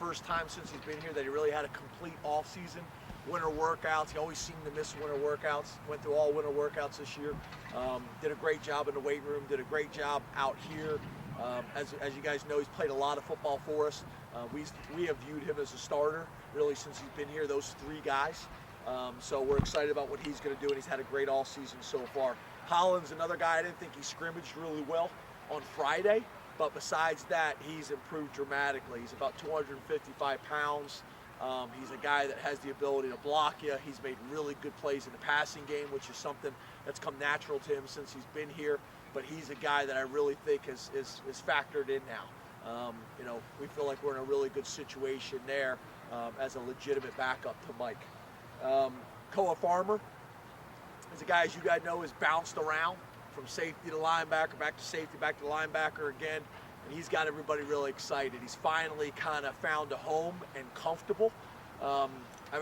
first time since he's been here that he really had a complete off season. Winter workouts. He always seemed to miss winter workouts. Went through all winter workouts this year. Did a great job in the weight room. Did a great job out here. As you guys know, he's played a lot of football for us. We have viewed him as a starter really since he's been here. Those three guys. So we're excited about what he's going to do, and he's had a great all season so far. Holland's another guy. I didn't think he scrimmaged really well on Friday, but besides that, he's improved dramatically. He's about 255 pounds. He's a guy that has the ability to block you. He's made really good plays in the passing game, which is something that's come natural to him since he's been here. But he's a guy that I really think is factored in now. We feel like we're in a really good situation there as a legitimate backup to Mike. Koa Farmer is a guy, as you guys know, has bounced around from safety to linebacker, back to safety, back to linebacker again. And he's got everybody really excited. He's finally kind of found a home and comfortable. I've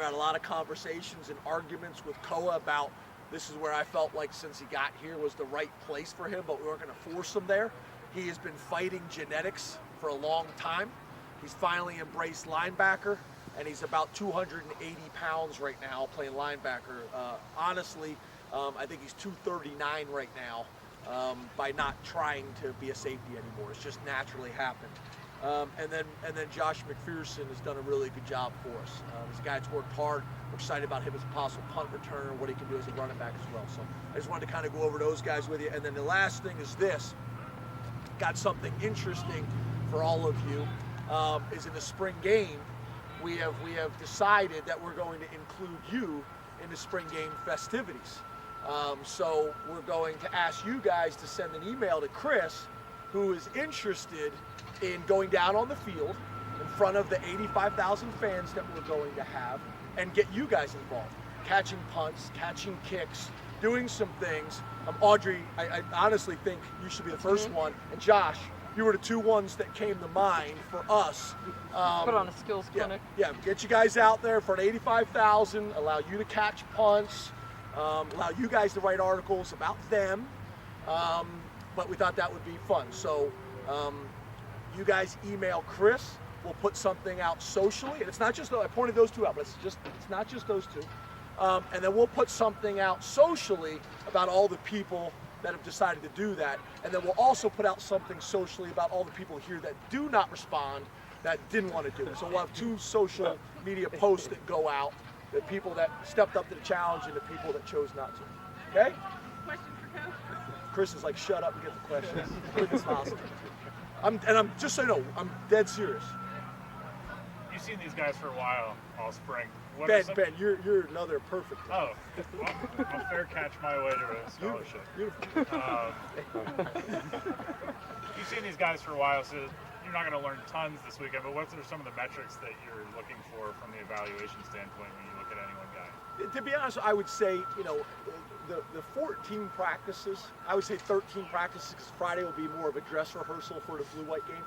had a lot of conversations and arguments with Koa about this is where I felt like since he got here was the right place for him, but we weren't going to force him there. He has been fighting genetics for a long time. He's finally embraced linebacker, and he's about 280 pounds right now playing linebacker. Honestly, I think he's 239 right now. By not trying to be a safety anymore. It's just naturally happened. And then Josh McPherson has done a really good job for us. He's a guy that's worked hard. We're excited about him as a possible punt returner, what he can do as a running back as well. So I just wanted to kind of go over those guys with you. And then the last thing is this. Got something interesting for all of you. Is in the spring game, we have decided that we're going to include you in the spring game festivities. So we're going to ask you guys to send an email to Chris, who is interested in going down on the field in front of the 85,000 fans that we're going to have and get you guys involved. Catching punts, catching kicks, doing some things. Audrey, I honestly think you should be the first one. And Josh, you were the two ones that came to mind for us. Put on a skills clinic. Yeah, get you guys out there for an 85,000, allow you to catch punts. Allow you guys to write articles about them, but we thought that would be fun. So you guys email Chris. We'll put something out socially, and it's not just I pointed those two out, but it's not just those two. And then we'll put something out socially about all the people that have decided to do that, and then we'll also put out something socially about all the people here that do not respond, that didn't want to do it. So we'll have two social media posts that go out. The people that stepped up to the challenge and the people that chose not to. Okay? Question for Coach? Chris is like, shut up and get the questions. Quick as possible. I'm just so you know, I'm dead serious. You've seen these guys for a while, all spring. Ben, you're another perfect. Oh, I'll fair catch my way to a scholarship. Beautiful. You've seen these guys for a while, so you're not going to learn tons this weekend, but what are some of the metrics that you're looking for from the evaluation standpoint when you look at any one guy? To be honest, I would say, the 14 practices, I would say 13 practices, because Friday will be more of a dress rehearsal for the blue-white game.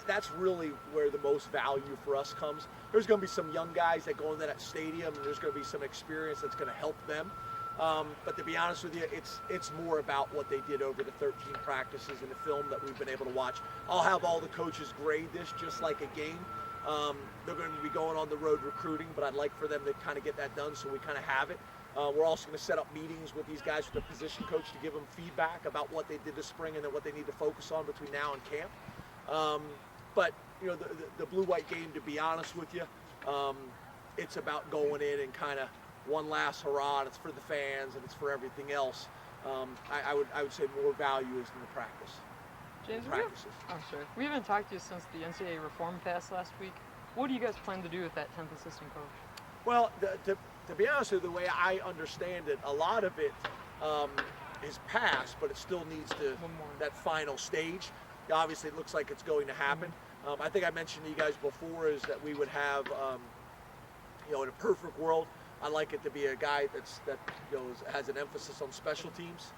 That's really where the most value for us comes. There's going to be some young guys that go into that stadium, and there's going to be some experience that's going to help them. But to be honest with you, it's more about what they did over the 13 practices and the film that we've been able to watch. I'll have all the coaches grade this just like a game. They're going to be going on the road recruiting, but I'd like for them to kind of get that done so we kind of have it. We're also going to set up meetings with these guys with the position coach to give them feedback about what they did this spring and then what they need to focus on between now and camp. But the blue-white game, to be honest with you, it's about going in and kind of one last hurrah, and it's for the fans and it's for everything else. I would say more value is in the practice. James, practices. We haven't talked to you since the NCAA reform passed last week. What do you guys plan to do with that 10th assistant coach? Well, to be honest with you, the way I understand it, a lot of it is passed, but it still needs to that final stage. Obviously, it looks like it's going to happen. I think I mentioned to you guys before is that we would have, in a perfect world, I'd like it to be a guy that has an emphasis on special teams.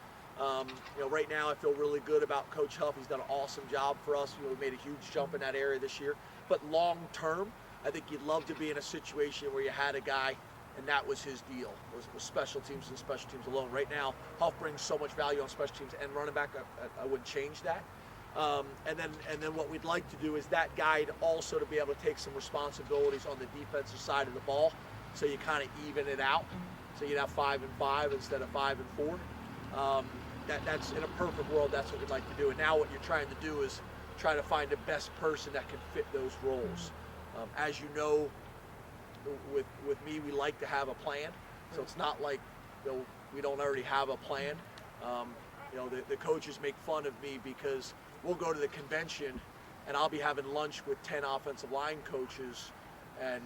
Right now I feel really good about Coach Huff. He's done an awesome job for us. We made a huge jump in that area this year. But long term, I think you'd love to be in a situation where you had a guy and that was his deal, was special teams and special teams alone. Right now, Huff brings so much value on special teams and running back. I wouldn't change that. And then what we'd like to do is that guy also to be able to take some responsibilities on the defensive side of the ball, so you kind of even it out. So you'd have 5 and 5 instead of 5 and 4. That's in a perfect world. That's what we'd like to do. And now what you're trying to do is try to find the best person that can fit those roles. As you know, with me, we like to have a plan. So it's not like we don't already have a plan. The coaches make fun of me because we'll go to the convention and I'll be having lunch with 10 offensive line coaches, and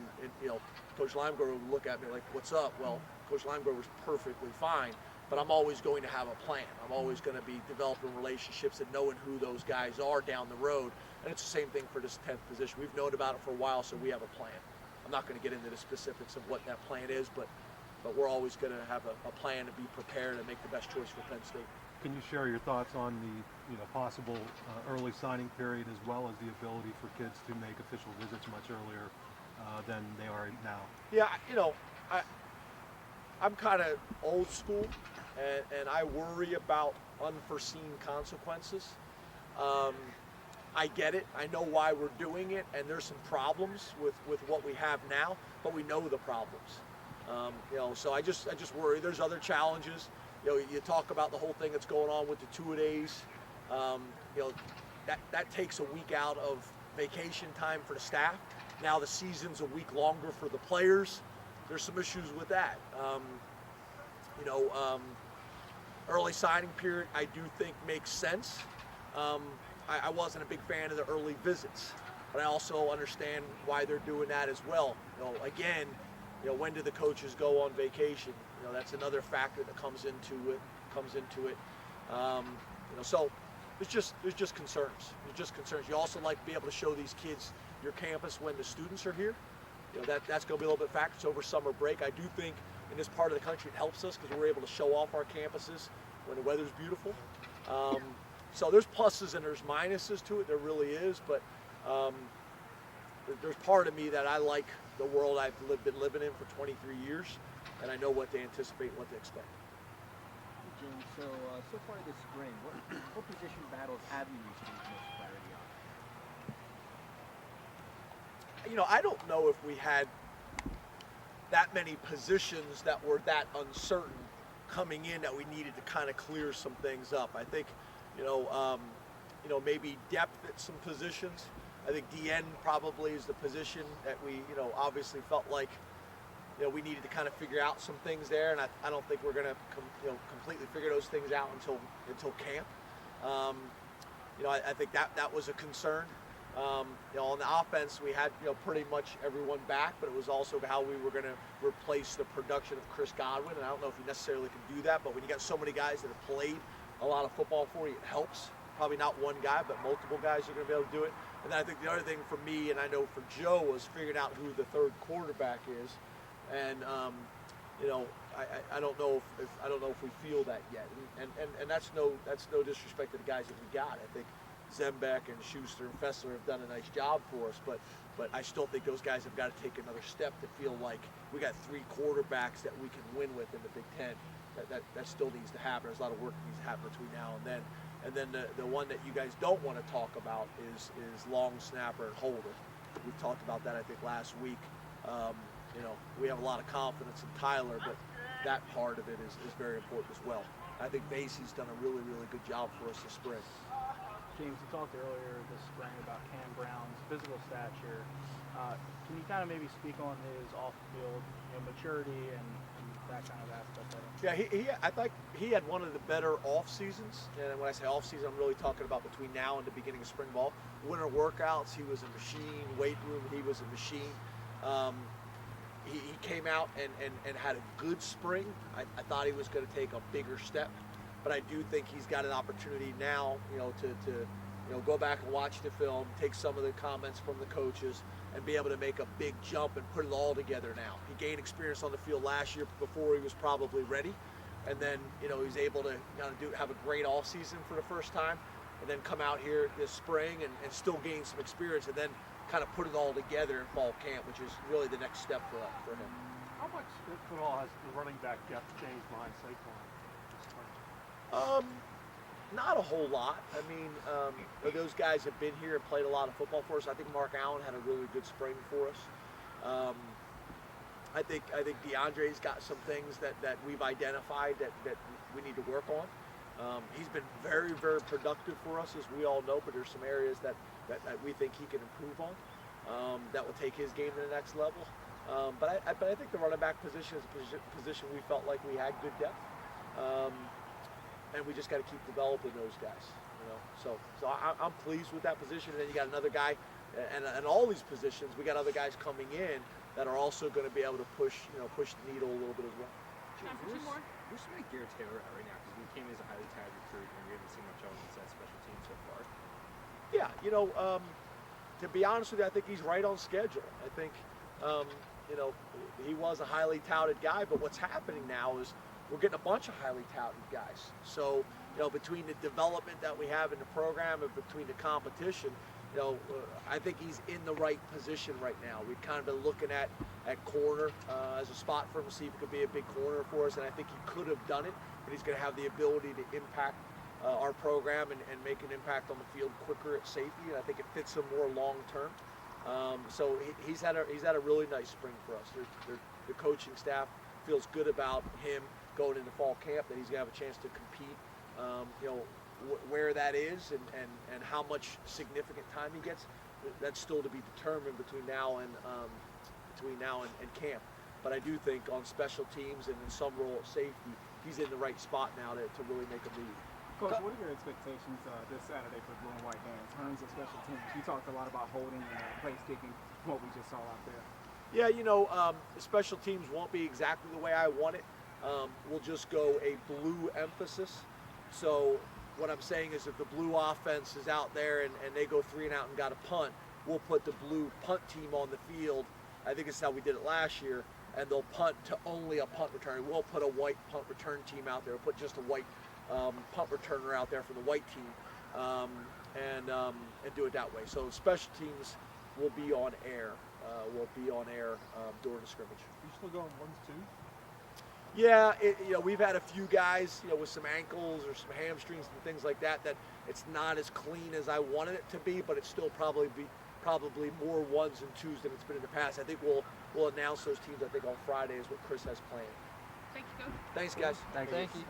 Coach Limegrover would look at me like, "What's up?" Well, Coach Limegrover was perfectly fine, but I'm always going to have a plan. I'm always going to be developing relationships and knowing who those guys are down the road. And it's the same thing for this 10th position. We've known about it for a while, so we have a plan. I'm not going to get into the specifics of what that plan is, but we're always going to have a plan to be prepared and make the best choice for Penn State. Can you share your thoughts on the possible early signing period, as well as the ability for kids to make official visits much earlier than they are now? Yeah, I'm kind of old school, and I worry about unforeseen consequences. I get it. I know why we're doing it, and there's some problems with what we have now, but we know the problems. So I just worry. There's other challenges. You talk about the whole thing that's going on with the two-a-days. That takes a week out of vacation time for the staff. Now the season's a week longer for the players. There's some issues with that. Early signing period, I do think makes sense. I wasn't a big fan of the early visits, but I also understand why they're doing that as well. Again, when do the coaches go on vacation? That's another factor that comes into it. So there's just concerns. There's just concerns. You also like to be able to show these kids your campus when the students are here. That's going to be a little bit factors over summer break. I do think in this part of the country it helps us because we're able to show off our campuses when the weather's beautiful. So there's pluses and there's minuses to it. There really is, but there's part of me that I like the world I've been living in for 23 years, and I know what they anticipate, what they expect. Jim, so far this spring, what position battles have you received most clarity on? I don't know if we had that many positions that were that uncertain coming in that we needed to kind of clear some things up. I think, maybe depth at some positions. I think DN probably is the position that we, obviously felt like, we needed to kind of figure out some things there, and I don't think we're going to, completely figure those things out until camp. I think that was a concern. On the offense, we had pretty much everyone back, but it was also how we were going to replace the production of Chris Godwin. And I don't know if you necessarily can do that, but when you got so many guys that have played a lot of football for you, it helps. Probably not one guy, but multiple guys are going to be able to do it. And then I think the other thing for me, and I know for Joe, was figuring out who the third quarterback is. And I don't know if we feel that yet. And that's no disrespect to the guys that we got. I think Zembeck and Schuster and Fessler have done a nice job for us, but I still think those guys have got to take another step to feel like we got 3 quarterbacks that we can win with in the Big Ten. That still needs to happen. There's a lot of work that needs to happen between now and then. And then the one that you guys don't want to talk about is long snapper and holder. We talked about that I think last week. We have a lot of confidence in Tyler, but that part of it is very important as well. I think Vasey's done a really, really good job for us this spring. James, you talked earlier this spring about Cam Brown's physical stature. Can you kind of maybe speak on his off-field maturity and that kind of aspect of it? Yeah, I think he had one of the better off seasons. And when I say off season, I'm really talking about between now and the beginning of spring ball. Winter workouts, he was a machine. Weight room, he was a machine. He came out and had a good spring. I thought he was going to take a bigger step, but I do think he's got an opportunity now, to go back and watch the film, take some of the comments from the coaches, and be able to make a big jump and put it all together now. He gained experience on the field last year before he was probably ready, and then he's able to have a great off season for the first time, and then come out here this spring and still gain some experience, and then kind of put it all together in fall camp, which is really the next step for him. How much, if at all, has the running back depth changed behind Saquon this spring? Not a whole lot. I mean, those guys have been here and played a lot of football for us. I think Mark Allen had a really good spring for us. I think DeAndre's got some things that we've identified that we need to work on. He's been very, very productive for us, as we all know, but there's some areas that we think he can improve on that will take his game to the next level. But I think the running back position is a position we felt like we had good depth. And we just got to keep developing those guys, So I'm pleased with that position. And then you got another guy, and all these positions, we got other guys coming in that are also going to be able to push the needle a little bit as well. Where's Mike Garrett Taylor at right now? Because he came as a highly touted recruit, and we haven't seen much of him since that special team so far. Yeah, to be honest with you, I think he's right on schedule. I think, he was a highly touted guy, but what's happening now is we're getting a bunch of highly touted guys. So, between the development that we have in the program and between the competition, I think he's in the right position right now. We've kind of been looking at corner as a spot for him to see if he could be a big corner for us, and I think he could have done it, but he's going to have the ability to impact our program and make an impact on the field quicker at safety, and I think it fits him more long term. So he's had a really nice spring for us. The coaching staff feels good about him going into fall camp, that he's going to have a chance to compete. Where that is and how much significant time he gets, that's still to be determined between now and camp. But I do think on special teams and in some role at safety, he's in the right spot now to really make a move. Coach, what are your expectations this Saturday for Blue and White Hands in terms of special teams? You talked a lot about holding and place kicking, what we just saw out there. Yeah, special teams won't be exactly the way I want it. We'll just go a blue emphasis. So what I'm saying is if the blue offense is out there and they go 3 and out and got a punt, we'll put the blue punt team on the field. I think it's how we did it last year, and they'll punt to only a punt return. We'll put a white punt return team out there. We'll put just a white punt returner out there for the white team, and do it that way. So special teams will be on air. During the scrimmage. You still going 1-2? Yeah, we've had a few guys, with some ankles or some hamstrings and things like that it's not as clean as I wanted it to be, but it's still probably more 1s and 2s than it's been in the past. I think we'll announce those teams, I think, on Friday is what Chris has planned. Thank you, Coach. Thanks, guys. Thank you.